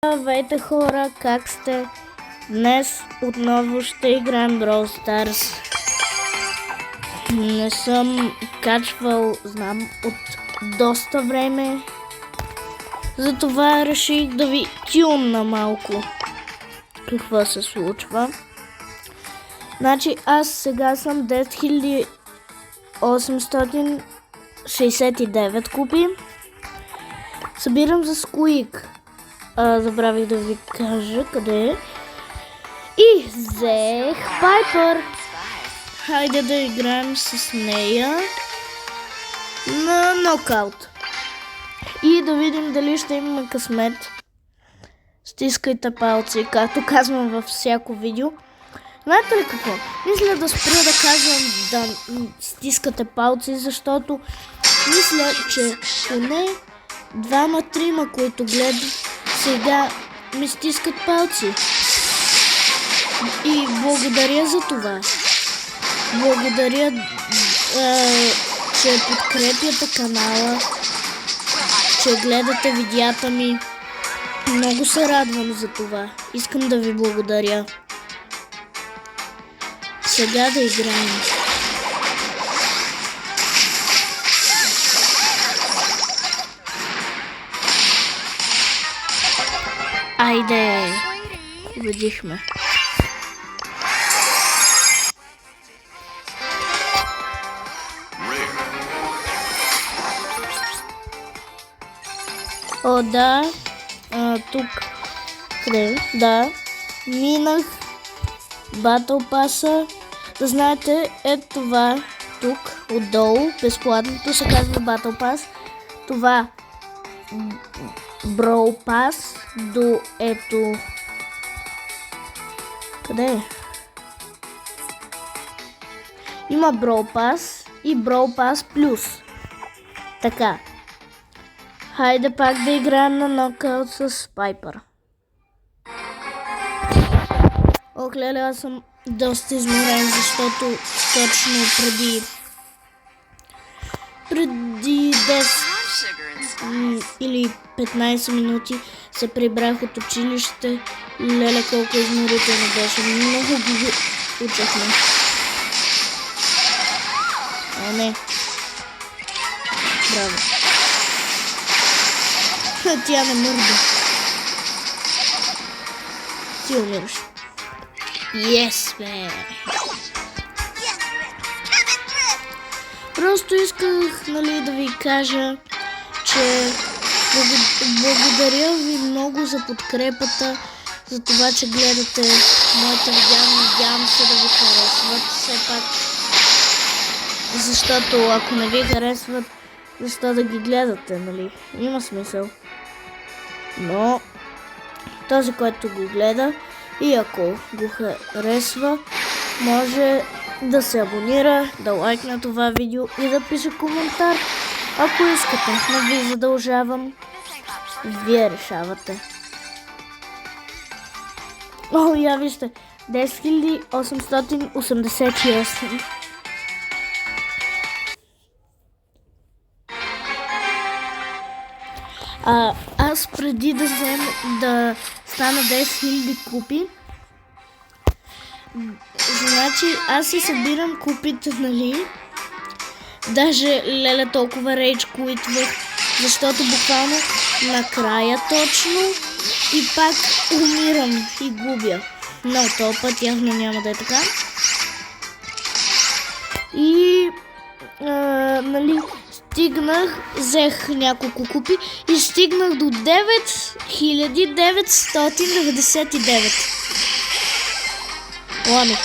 Здравейте хора, как сте? Днес отново ще играем Brawl Stars. Не съм качвал, знам, от доста време. Затова реших да ви тюнна малко какво се случва. Значи аз сега съм 10869 купи. Събирам за Squeak. Забравих да ви кажа къде е. И взех Пайпър. Хайде да играем с нея на нокаут. И да видим дали ще имаме късмет. Стискайте палци, както казвам във всяко видео. Знаете ли какво? Мисля да спра да казвам да стискате палци, защото мисля, че поне 2-3, които гледат, сега ми стискат палци. И благодаря за това. Благодаря, че подкрепяте канала, че гледате видеята ми. Много се радвам за това. Искам да ви благодаря. Сега да играем. Айде! Убедихме. О, да. Тук. Къде? Да. Минах Battle Pass-а. Да знаете, това тук, отдолу, безплатното се казва Battle Pass. Това Brawl Pass до ето. Къде е? Има Brawl Pass и Brawl Pass Plus. Така. Хайде пак да играем на нокаут с Пайпър. Ох, леле, аз съм доста изморен, защото точно преди 10 или 15 минути се прибрах от училище. Леле, колко изморително беше. Много го учахме. О, не. Браво. Тя не мърда. Ти умираш. Yes, бе! Просто исках, да ви кажа, че благодаря ви много за подкрепата, за това, че гледате моите видеа. Надявам се да ви харесват все пак. Защото ако не ви харесват, защо да ги гледате, нали? Има смисъл. Но този, който го гледа и ако го харесва, може да се абонира, да лайкне това видео и да пише коментар, ако искате. Не ви задължавам. Вие решавате. О, я вижте. 10888. Аз преди да стана 10 000 купи, значи аз си събирам купите, нали? Даже леле толкова рейдж куитвах, защото буквално накрая точно и пак умирам и губя. Но този път явно няма да е така. И нали, взех няколко купи и стигнах до 9999. Ладно.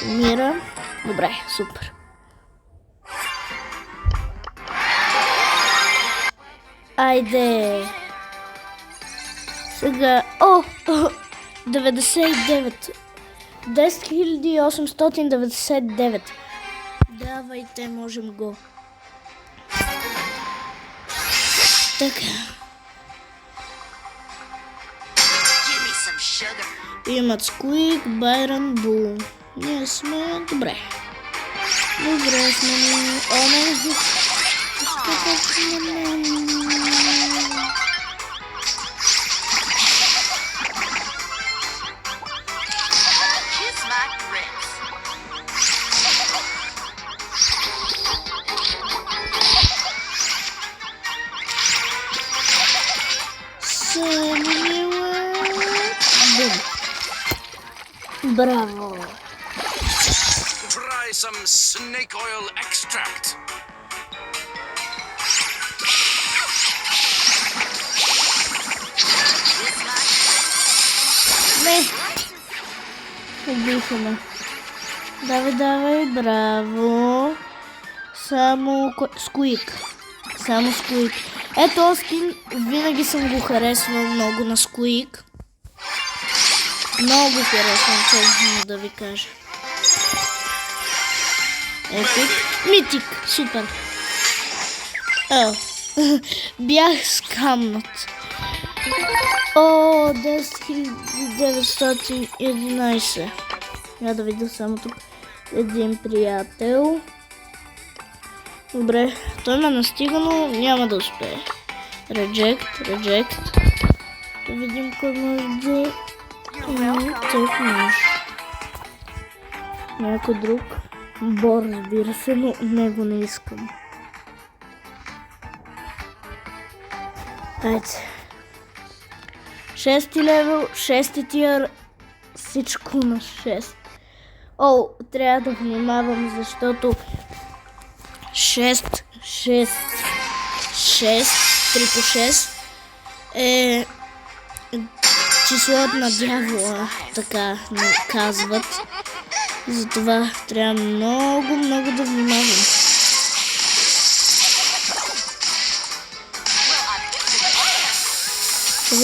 Мира. Добре, супер. Айде. Сега. 99. 10899. Давайте, можем го. Така. Имат Squeak, Байрон, Бул. Ние сме добре. Добре сме. О, не. Само мила. Бум. Браво. Try some snake oil extract. Не. Убиха ме. Давай, браво. Само Скуик. Само Скуик. Ето скин, винаги съм го харесвал много на Скуик. Много харесвам, честно да ви кажа. Епик. Митик. Супер. Бях скамнат. О, 10911. Я да видя само тук. Един приятел. Добре, той ме настига, но няма да успее. Reject. Да видим кой може да... Тък нож. Някой друг. Бор, разбира се, но него не искам. Айде. 6 левел, 6 тиър, всичко на 6. О, трябва да внимавам, защото 6, 3 по 6 е числото на дявола, така казват. Затова трябва много да внимавам.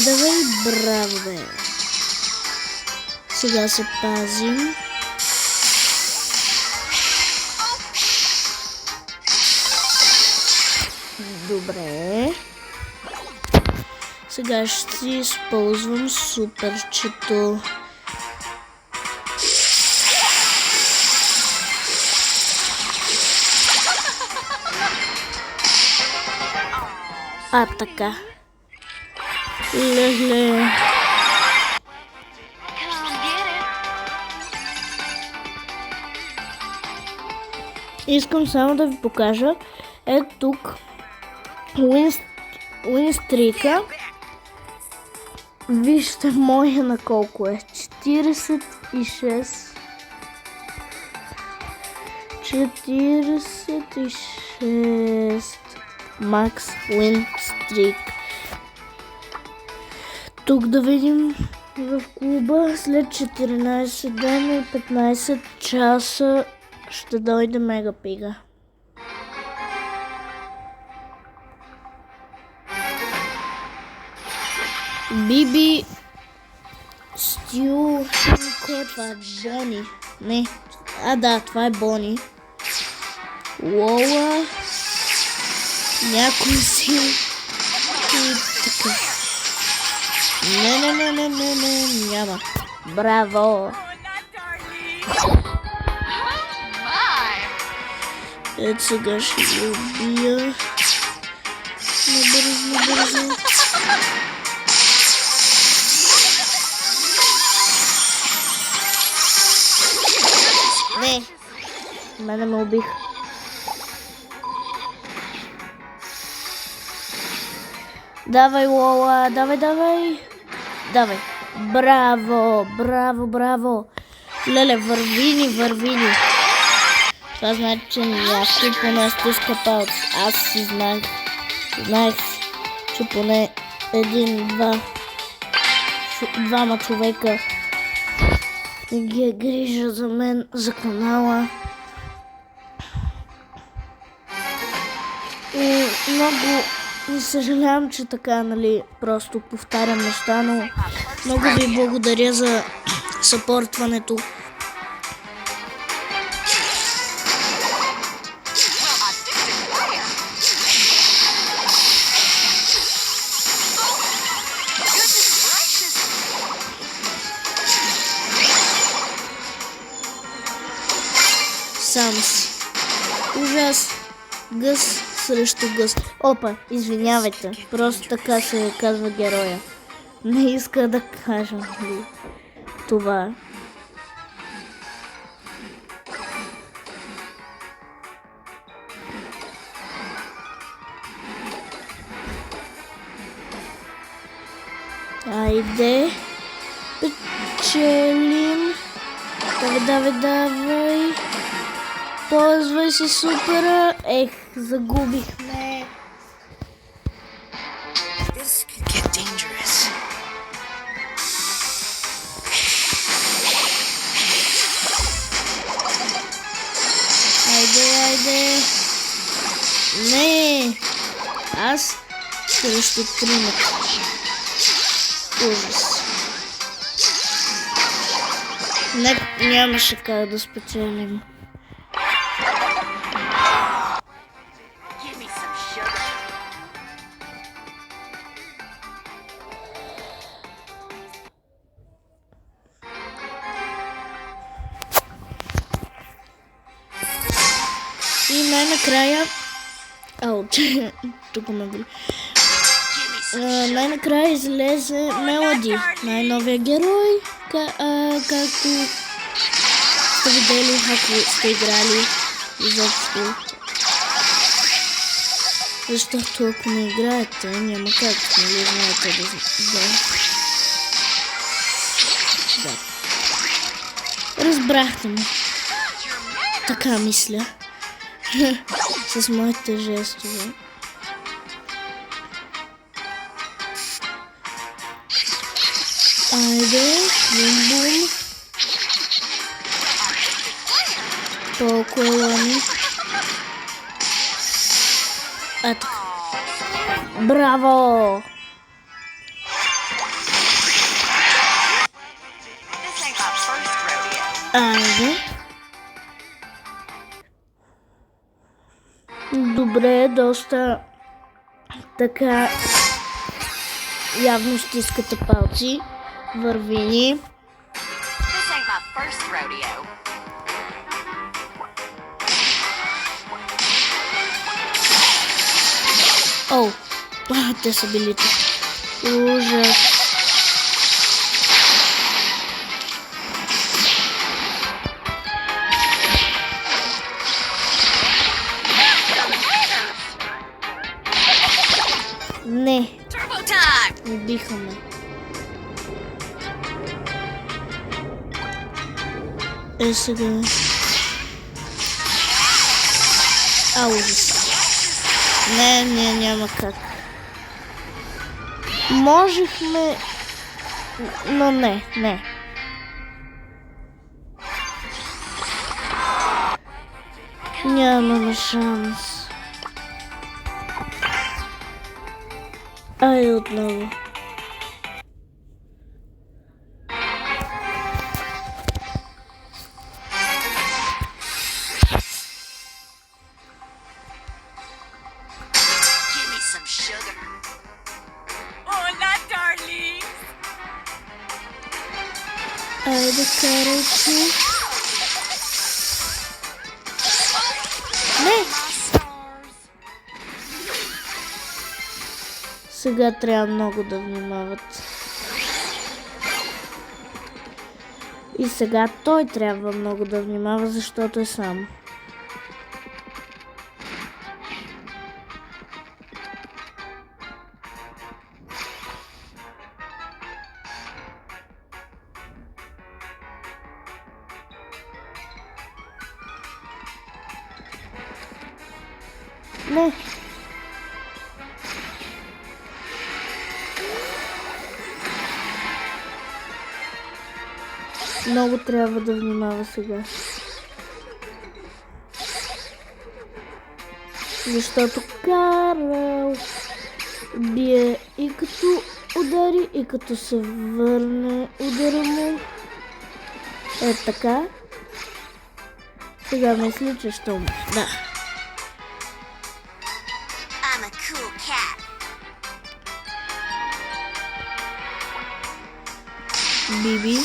Давай, браво, бе. Сега се пазим. Добре. Сега ще си използвам суперчето. Така. Леле. Искам само да ви покажа. Ето тук. Уинстрика. Вижте моя на колко е. 46. 46. Макс Уинстрик. Тук да видим в клуба след 14 дена и 15 часа ще дойде Мегапига. Биби Стю. Кой е това? Бони. Не. Да, това е Бони. Лола. Някой си. И така. Не, няма. Браво! Ето сега ще ги убия. Набързо. Не! Мене ме убих. Давай, Лола, давай. Браво. Леле, върви ни. Това значи, че някой поне стиска палец. Аз си знаех, че поне двама човека не ги е грижа за мен, за канала. И много съжалявам, че така, просто повтарям неща, но много ви благодаря за съпортването. Сам си. Ужас. Гъс срещу гъс. Опа, извинявайте. Просто така се казва героя. Не иска да кажа това. Айде. Печелим. Давай. Ползвай си супера. Ех, загубихме. This could get dangerous. Айде. Не. Аз срещу тримата. Ужас. Нямаше как да спечелим. Give me some sugar. И най-накрая... тук ме боли. Най-накрая излезе Мелоди, най-новия герой, както сте видели, ако сте играли изобщо. Защото ако не играете, няма как, нали знаете да. Разбрахте ме. Така мисля. С моите жестове. Айде, бум-бум. Толкова ми. Така. Браво! This ain't my first rodeo. Айде. Добре, доста така явно стискате палци. Върви ни. This ain't my first rodeo. О, те са били тук. Ужас. Не, Turbo time! убиха ме. Сега. Ужас. Не, няма как. Можехме, но не. Нямаме шанс. Ай, отново. Give me some sugar. Hola, darling. Айде, карайче. Не! My stars. Сега трябва много да внимават. И сега той трябва много да внимава, защото е сам. Не. Много трябва да внимава сега. Защото Карл бие и като удари, и като се върне удара му. Е така. Сега мисля, че ще умре. Да. I'm a cool cat. Биби.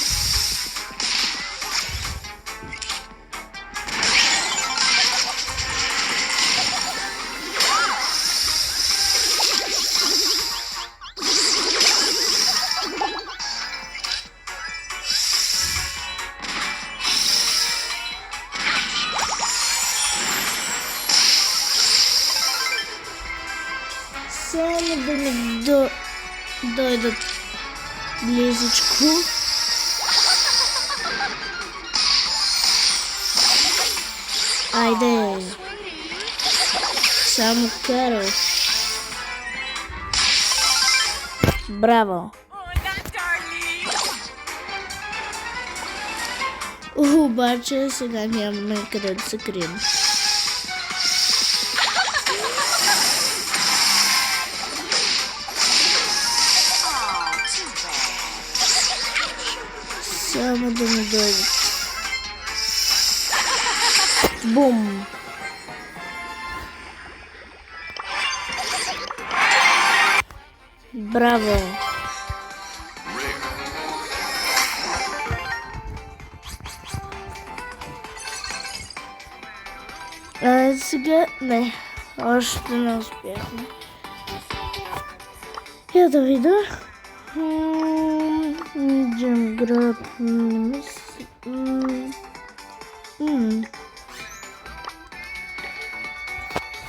Само да ми дойдат близичко. Айде. Само карал. Браво. Oh, not darling. Обаче сега нямаме къде да се крием. Oh, too bad. Само да не дойдат. Бум! Браво! Сега не, още не успяхме. Я да видя. Джем град.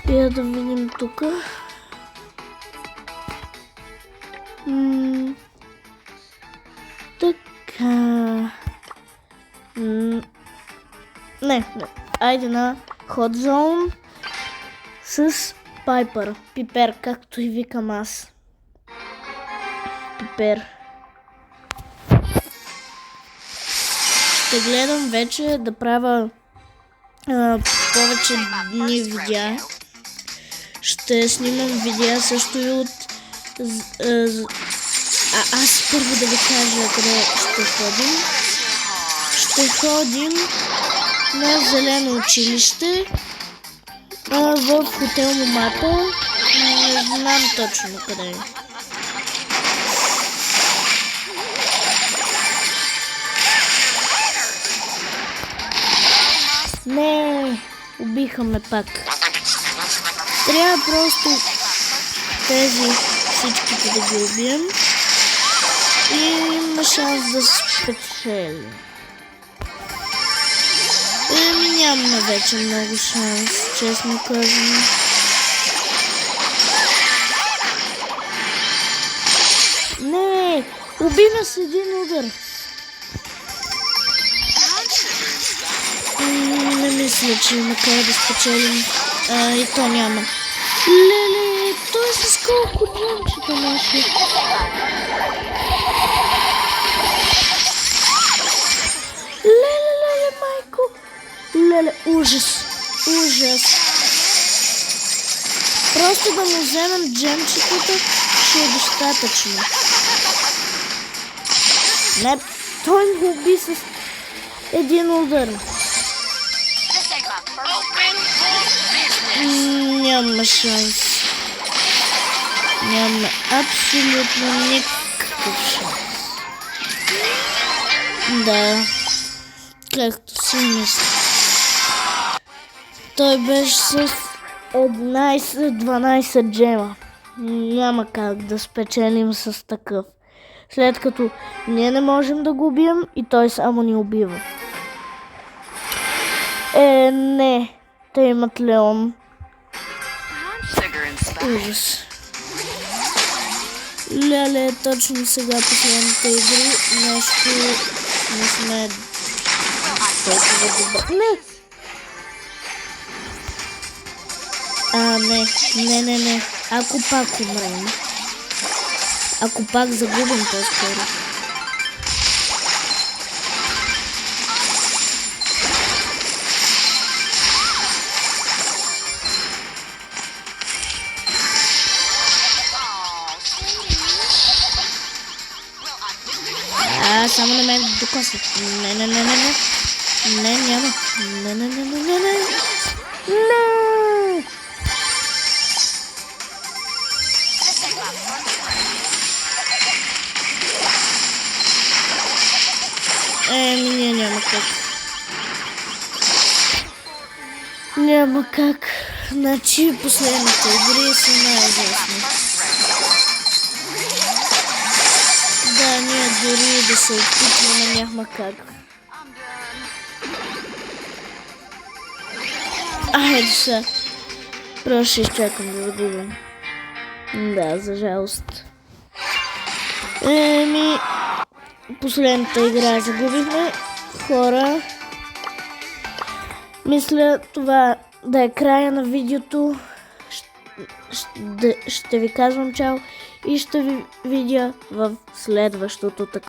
Я да видим тук. Така. Не. Айде на Hot Zone с Пайпър. Пипер, както и викам аз. Пипер. Ще гледам вече да правя повече дни видеа. Ще снимам видеа също и от... аз първо да ви кажа къде ще ходим. Ще ходим на Зелено училище в хотел Момата. Не знам точно къде е. Не, убиха ме пак. Трябва просто тези всичките да ги убием и има шанс да спечелим. Нямаме вече много шанс, честно казано. Не, уби ме с един удар. Не мисля, че има къде да спечелим. И то няма. Леле, той с колко джемчета наши. Леле, майко. Леле, ужас. Просто да му вземем джемчетата ще е достатъчно. Не, той ме уби с един удар. Няма шанс. Няма абсолютно никакъв шанс. Да, както си мисля. Той беше с 11-12 джема. Няма как да спечелим с такъв. След като ние не можем да го убием и той само ни убива. Не. Те имат Леон. Ужас. Леле, точно сега последните игри нещо не сме толкова добре. Не. Ако пак умрем. Ако пак загубим по-скоро. Само не ме докосват. Не. Не, няма. Не. Ние няма как. Няма как. Значи последните игри са най-ужасни. Да, ние дори да се опитваме няма как. Айде сега. Просто ще изчакам да загубим. Да, за жалост. последната игра загубихме. Хора, мисля това да е края на видеото. Ще ви казвам чао и ще ви видя в следващото така.